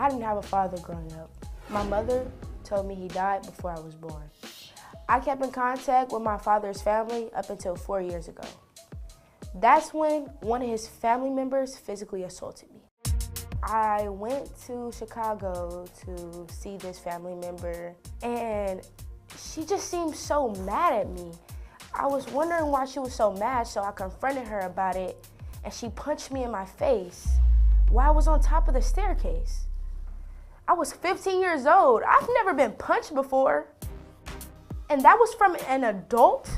I didn't have a father growing up. My mother told me he died before I was born. I kept in contact with my father's family up until 4 years ago. That's when one of his family members physically assaulted me. I went to Chicago to see this family member, and she just seemed so mad at me. I was wondering why she was so mad, so I confronted her about it, and she punched me in my face while I was on top of the staircase. I was 15 years old. I've never been punched before. And that was from an adult.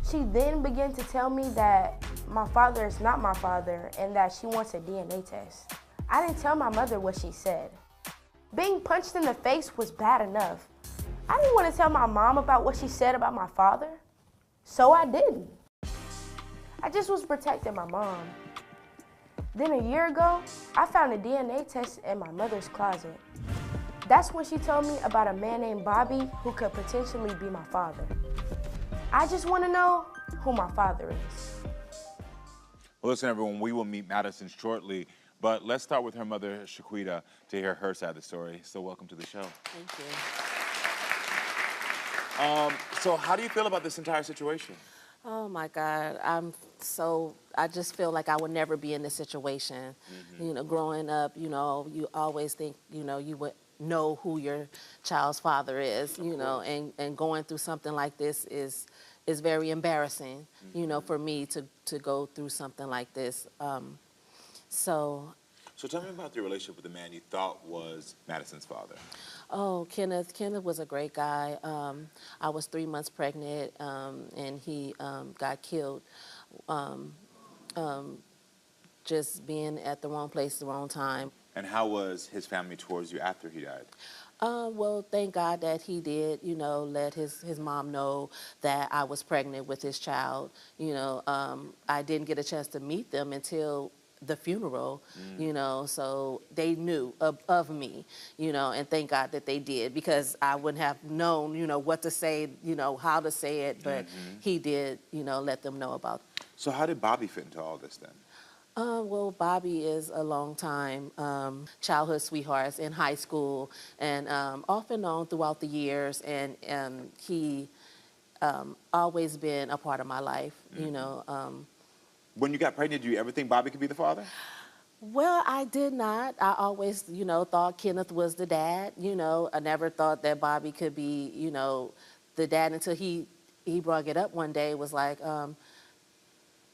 She then began to tell me that my father is not my father and that she wants a DNA test. I didn't tell my mother what she said. Being punched in the face was bad enough. I didn't want to tell my mom about what she said about my father, so I didn't. I just was protecting my mom. Then a year ago, I found a DNA test in my mother's closet. That's when she told me about a man named Bobby who could potentially be my father. I just want to know who my father is. Well, listen, everyone, we will meet Madison shortly, but let's start with her mother, Chiquita, to hear her side of the story. So welcome to the show. Thank you. So how do you feel about this entire situation? Oh my God, I just feel like I would never be in this situation. You know, growing up, you know, you always think, you know, you would know who your child's father is, you know, and going through something like this is very embarrassing, you know, for me to go through something like this. So tell me about your relationship with the man you thought was Madison's father. Oh, Kenneth. Kenneth was a great guy. I was 3 months pregnant, and he got killed just being at the wrong place at the wrong time. And how was his family towards you after he died? Well, thank God that he did, you know, let his mom know that I was pregnant with his child. You know, I didn't get a chance to meet them until the funeral, you know, so they knew of me, you know, and thank God that they did, because I wouldn't have known, you know, what to say, you know, how to say it, but he did, you know, let them know about it. So how did Bobby fit into all this then? Well, Bobby is a long time childhood sweethearts in high school, and off and on throughout the years, and he always been a part of my life, you know. When you got pregnant, did you ever think Bobby could be the father? Well, I did not. I always, you know, thought Kenneth was the dad, you know. I never thought that Bobby could be, you know, the dad until he brought it up one day, was like,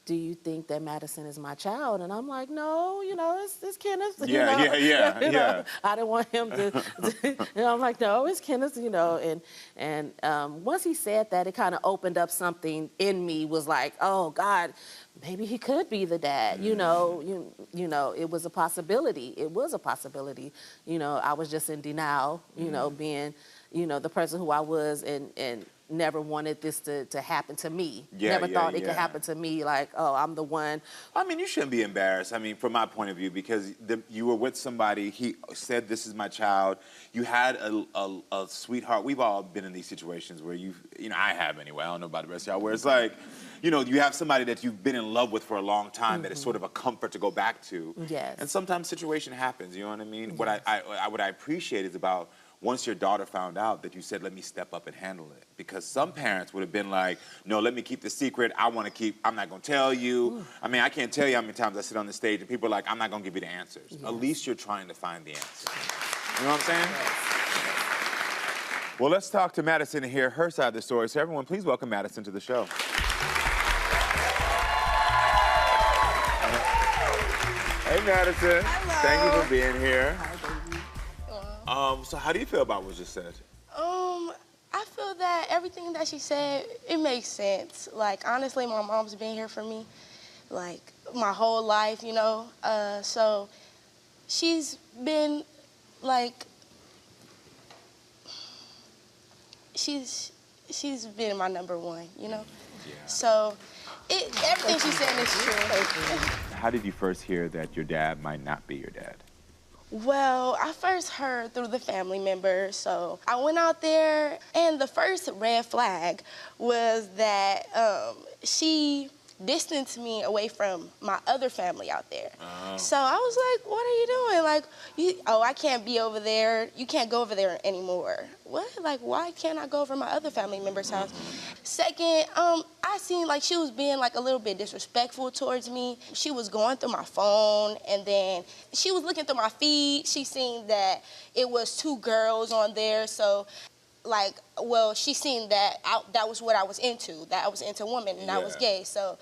do you think that Madison is my child? And I'm like, no, you know, it's Kenneth. Yeah, you know? yeah. You know, I didn't want him to, you know, I'm like, no, it's Kenneth, you know. And once he said that, it kind of opened up something in me, was like, oh, God, maybe he could be the dad, you know. You know, it was a possibility. It was a possibility. You know, I was just in denial, you know, being, you know, the person who I was, and never wanted this to happen to me. Never thought it could happen to me, like, oh, I'm the one. I mean, you shouldn't be embarrassed, I mean, from my point of view, because you were with somebody, he said, this is my child. You had a sweetheart. We've all been in these situations where you know, I have anyway, I don't know about the rest of y'all, where it's like, you know, you have somebody that you've been in love with for a long time that is sort of a comfort to go back to. Yes. And sometimes situation happens, you know what I mean? Yes. What I appreciate is about once your daughter found out that you said, let me step up and handle it. Because some parents would have been like, no, let me keep the secret. I'm not going to tell you. Ooh. I mean, I can't tell you how many times I sit on the stage and people are like, I'm not going to give you the answers. Yes. At least you're trying to find the answers. You know what I'm saying? Yes. Well, let's talk to Madison and hear her side of the story. So everyone, please welcome Madison to the show. Hey, Madison. Hello. Thank you for being here. Hi, baby. So how do you feel about what was just said? I feel that everything that she said, it makes sense. Like, honestly, my mom's been here for me, like, my whole life, you know? So she's been, like, she's been my number one, you know? Yeah. So everything she said is true. How did you first hear that your dad might not be your dad? Well, I first heard through the family member, so I went out there, and the first red flag was that she distanced me away from my other family out there. So I was like, what are you doing? Like, I can't be over there. You can't go over there anymore. What? Like, why can't I go over to my other family member's house? Second, I seen like she was being like a little bit disrespectful towards me. She was going through my phone, and then she was looking through my feed. She seen that it was 2 girls on there, so like, well, she seen that that was what I was into, that I was into women and I was gay. So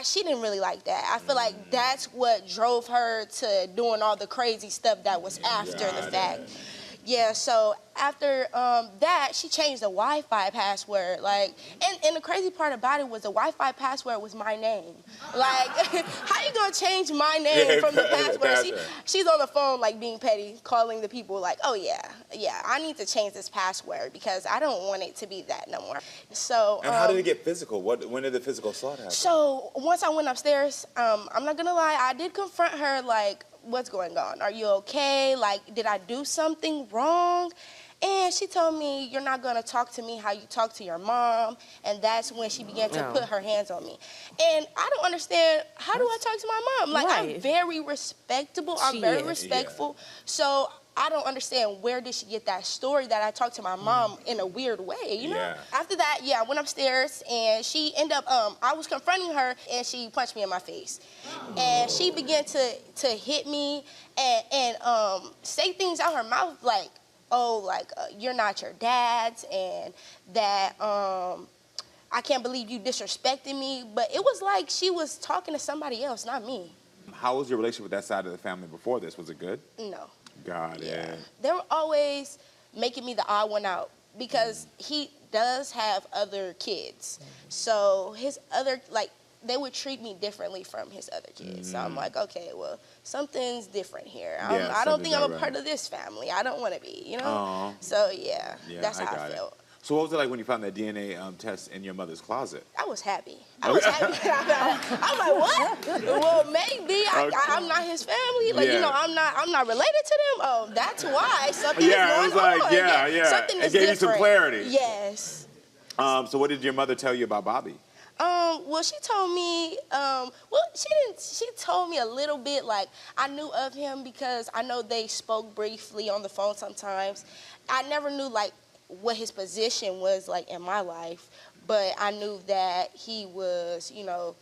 she didn't really like that. I feel like that's what drove her to doing all the crazy stuff that was after the fact. Yeah, so after that, she changed the Wi-Fi password. Like, and the crazy part about it was the Wi-Fi password was my name. Like, how you gonna change my name from the password? She's on the phone, like, being petty, calling the people, like, oh yeah, I need to change this password because I don't want it to be that no more. So. And how did it get physical? When did the physical assault happen? So once I went upstairs, I'm not gonna lie, I did confront her, like, what's going on? Are you okay? Like, did I do something wrong? And she told me, you're not going to talk to me how you talk to your mom. And that's when she began to put her hands on me. And I don't understand, how do I talk to my mom? Like, I'm very respectable. I'm very respectful. So I don't understand, where did she get that story that I talked to my mom in a weird way, you know? After that, I went upstairs, and she ended up, I was confronting her, and she punched me in my face. And she began to hit me and say things out her mouth like, oh, like, you're not your dad's, and that I can't believe you disrespected me. But it was like she was talking to somebody else, not me. How was your relationship with that side of the family before this? Was it good? No. Got it. They were always making me the odd one out because he does have other kids. So his other, like, they would treat me differently from his other kids. So I'm like, okay, well, something's different here. I don't think I'm a part of this family. I don't want to be, you know? So, that's how I felt. So what was it like when you found that DNA test in your mother's closet? I was happy. I was happy. I'm like, what? Well, maybe I'm not his family. Like, you know, I'm not related to them. Oh, that's why something is going on. It was like, something is it gave different. you some clarity. Yes. So what did your mother tell you about Bobby? Well, she told me, she told me a little bit, like, I knew of him because I know they spoke briefly on the phone sometimes. I never knew, like, what his position was, like, in my life, but I knew that he was, you know,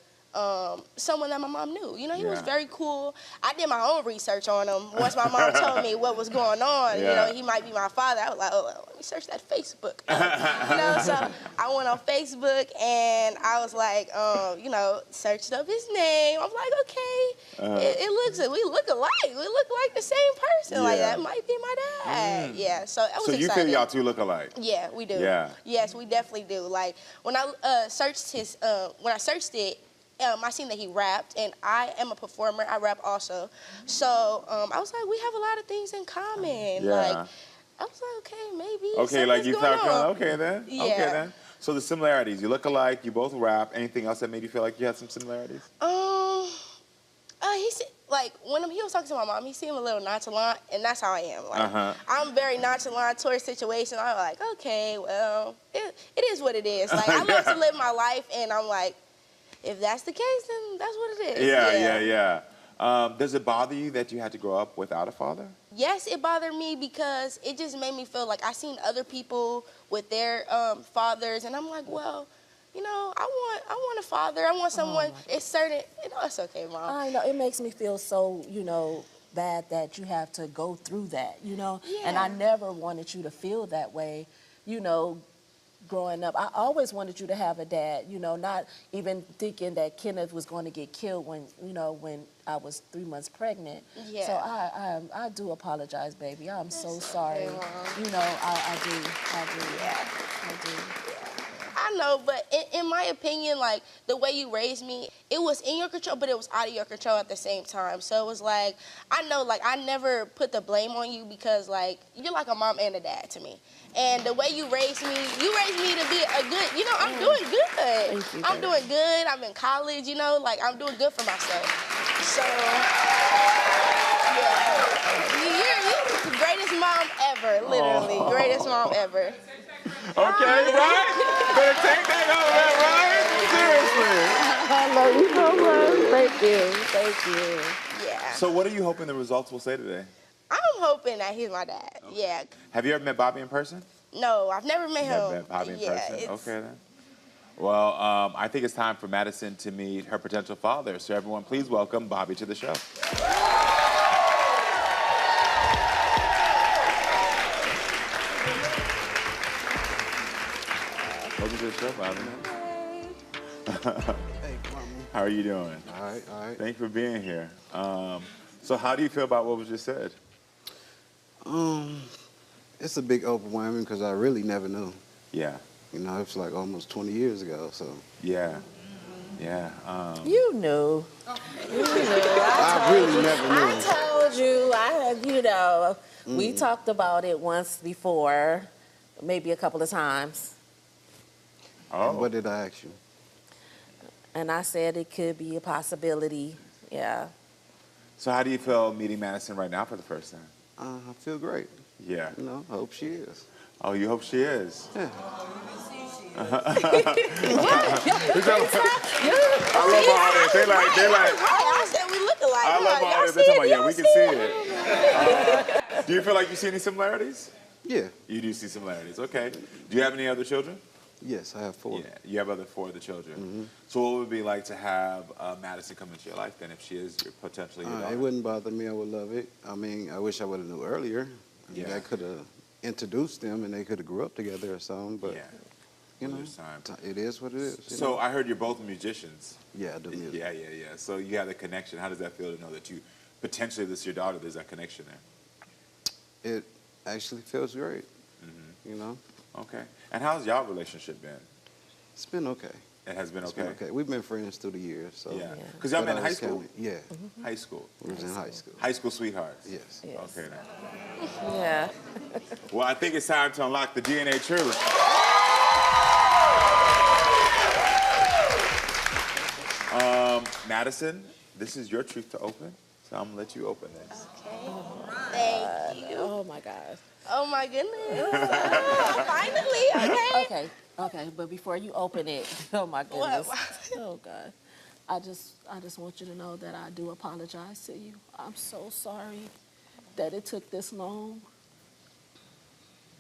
someone that my mom knew. You know, he was very cool. I did my own research on him. Once my mom told me what was going on, you know, he might be my father, I was like, oh, let me search that Facebook. You know, so I went on Facebook, and I was like, you know, searched up his name. I was like, okay, it looks, we look alike. We look like the same person. Like, that might be my dad. Yeah, so I was excited. So you feel y'all two look alike? Yeah, we do. Yeah. Yes, we definitely do. Like, when I searched his, when I searched it, I seen that he rapped, and I am a performer. I rap also. So I was like, we have a lot of things in common. Like, I was like, okay, maybe. Okay, like you thought, okay then. Yeah. Okay then. So the similarities, you look alike, you both rap. Anything else that made you feel like you had some similarities? He like, when he was talking to my mom, he seemed a little nonchalant, and that's how I am. Like, I'm very nonchalant towards situations. I'm like, okay, well, it is what it is. Like, I love to live my life, and I'm like, if that's the case, then that's what it is. Yeah. Does it bother you that you had to grow up without a father? Yes, it bothered me because it just made me feel like I seen other people with their fathers, and I'm like, well, you know, I want a father. I want someone. It's certain. You know, it's okay, Mom. I know, it makes me feel so, you know, bad that you have to go through that, you know. And I never wanted you to feel that way, you know. Growing up, I always wanted you to have a dad, you know, not even thinking that Kenneth was going to get killed when, you know, when I was 3 months pregnant. Yeah. So I do apologize, baby. I'm so sorry. You know, I do. Yeah. I do. I know, but in my opinion, like, the way you raised me, it was in your control, but it was out of your control at the same time. So it was like, I know, like, I never put the blame on you because, like, you're like a mom and a dad to me. And the way you raised me to be a good, you know, I'm doing good. Thank you, I'm doing good. I'm in college, you know, like, I'm doing good for myself. So, you're the greatest mom ever, literally. Greatest mom ever. Okay, right? Better take that over, right? Seriously. I love you so much. Thank you. Thank you. Yeah. So what are you hoping the results will say today? I'm hoping that he's my dad. Okay. Yeah. Have you ever met Bobby in person? No, I've never met him. Never met Bobby in person? Okay, then. Well, I think it's time for Madison to meet her potential father. So everyone, please welcome Bobby to the show. Welcome to the show, Bobby. Hey, Karamo. How are you doing? All right, all right. Thanks for being here. So how do you feel about what was just said? It's a big overwhelming because I really never knew. Yeah, You know, it's like almost 20 years ago, so. yeah, yeah. You knew. You knew. I really never knew. I told you. We talked about it once before, maybe a couple of times. Oh, What did I ask you? And I said it could be a possibility. Yeah. so how do you feel meeting Madison right now for the first time? I feel great. Yeah. You know, I hope she is. Oh, you hope she is. Yeah. I love all this. They like. I said we look alike. I love all this. They're talking about, yeah, we can see it. Do you feel like you see any similarities? Yeah. You do see similarities. Okay. Do you have any other children? Yes, I have 4. Yeah, you have four other children. So what would it be like to have Madison come into your life then if she is potentially your daughter? It wouldn't bother me. I would love it. I mean, I wish I would have knew earlier. I mean, Yeah. I could have introduced them and they could have grew up together or something, but, Yeah. you know, There's time. it is what it is. you So know? I heard you're both musicians. Yeah, I do music. Yeah. So you have the connection. How does that feel to know that you potentially this is your daughter? There's that connection there. It actually feels great, you know? Okay. And how's y'all relationship been? It's been okay. It has been It's okay. been okay. We've been friends through the years, so. Yeah. Because y'all But been I in high was school. kinda- yeah, High school. we was in high school. High school sweethearts. Yes. Yes. Okay then. Yeah. Well, I think it's time to unlock the DNA truth. Madison, this is your truth to open, so I'm gonna let you open this. Okay. Thank you. Oh my gosh. Oh my goodness. Finally, okay. Okay, but before you open it, oh my goodness. What? Oh God. I just want you to know that I do apologize to you. I'm so sorry that it took this long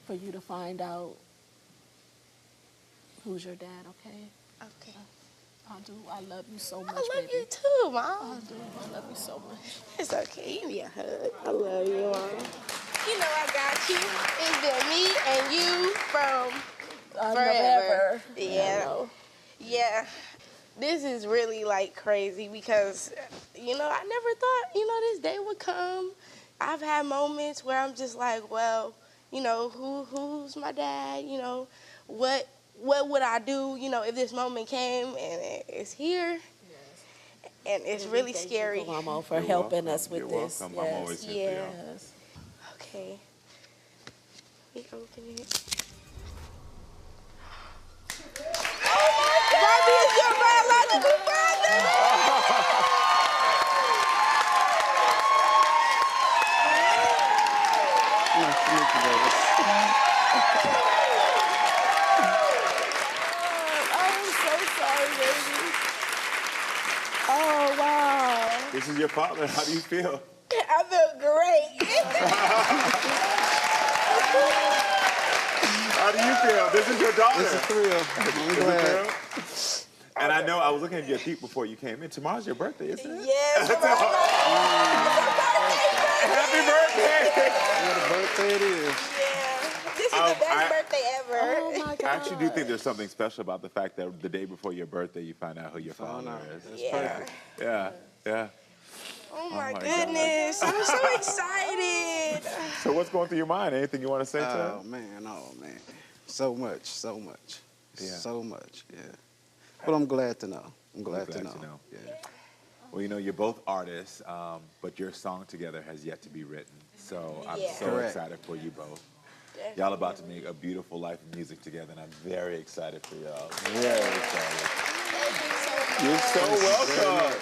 for you to find out who's your dad, okay? Okay. I do. I love you so much, I love baby. you too, I Mom. do. I love you so much. It's okay. Give me a hug. I love you, Mom. You know I got you. It's been me and you from forever. Yeah. Yeah. This is really like crazy because, you know, I never thought, you know, this day would come. I've had moments where I'm just like, well, you know, who's my dad? You know, what would I do, you know, if this moment came and it's here? Yes. And it's really scary. Thank you, Karamo, for You're helping welcome. us with You're this. welcome. I'm always here for y'all. Yes. Okay. Let me open it. Bobby is your biological father. Nice to meet you, baby. I'm so sorry, baby. Oh, wow. This is your father. How do you feel? I feel great. How do you feel? This is your daughter. This is thrill. I'm Is it glad. real? And I know I was looking at your feet before you came in. Tomorrow's your birthday, isn't it? Yes, Happy birthday! What a birthday it is. yeah. This is the best birthday ever. Oh, my God. I actually do think there's something special about the fact that the day before your birthday, you find out who your Found father out. is. That's Yeah. perfect. Yeah. Oh my my God. goodness. I'm so excited. So what's going through your mind? Anything you want to say to Oh him? man. So much. Yeah. So much, yeah. But I'm glad to know. I'm glad to know. Yeah. Well, you know, you're both artists, but your song together has yet to be written. So I'm Yeah. so Correct. excited for you both. Y'all about to make a beautiful life of music together, and I'm very excited for y'all. Very excited. Thank you so much. You're so welcome.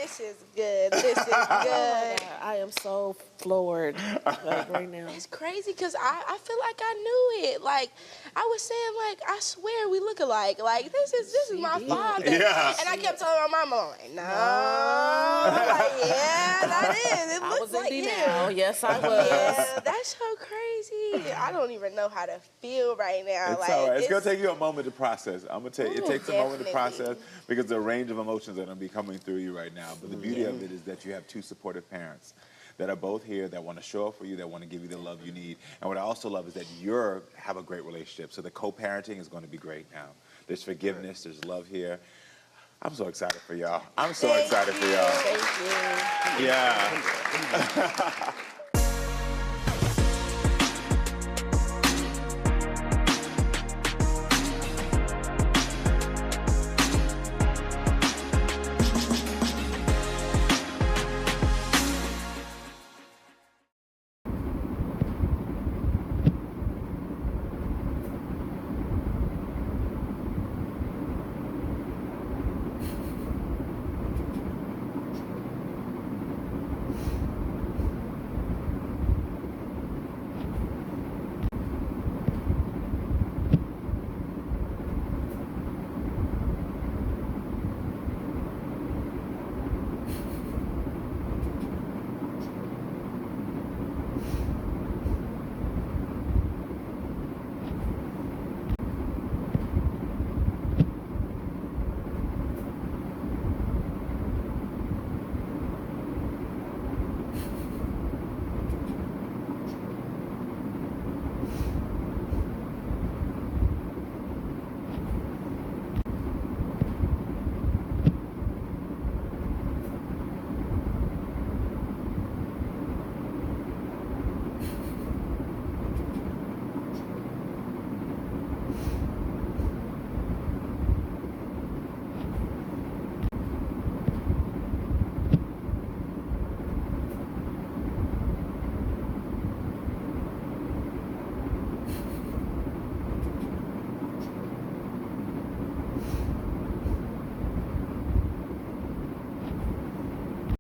This is good. This is good. I am so floored right now. It's crazy because I feel like I knew it. Like, I was saying, like, I swear we look alike. Like, this is my father. Yeah. And I kept telling my mama, like, no. I'm like, yeah, that is. It looks like him. Now. Yes, I was. Yeah, that's so crazy. I don't even know how to feel right now. It's like, all right. It's going to take you a moment to process. I'm going to tell you, it takes a moment to Definitely. process because the range of emotions that are going to be coming through you right now. But the beauty of it is that you have two supportive parents that are both here, that want to show up for you, that want to give you the love you need. And what I also love is that you have a great relationship. So the co-parenting is going to be great now. There's forgiveness, there's love here. I'm so excited for y'all. I'm so excited for y'all. Thank you. Yeah.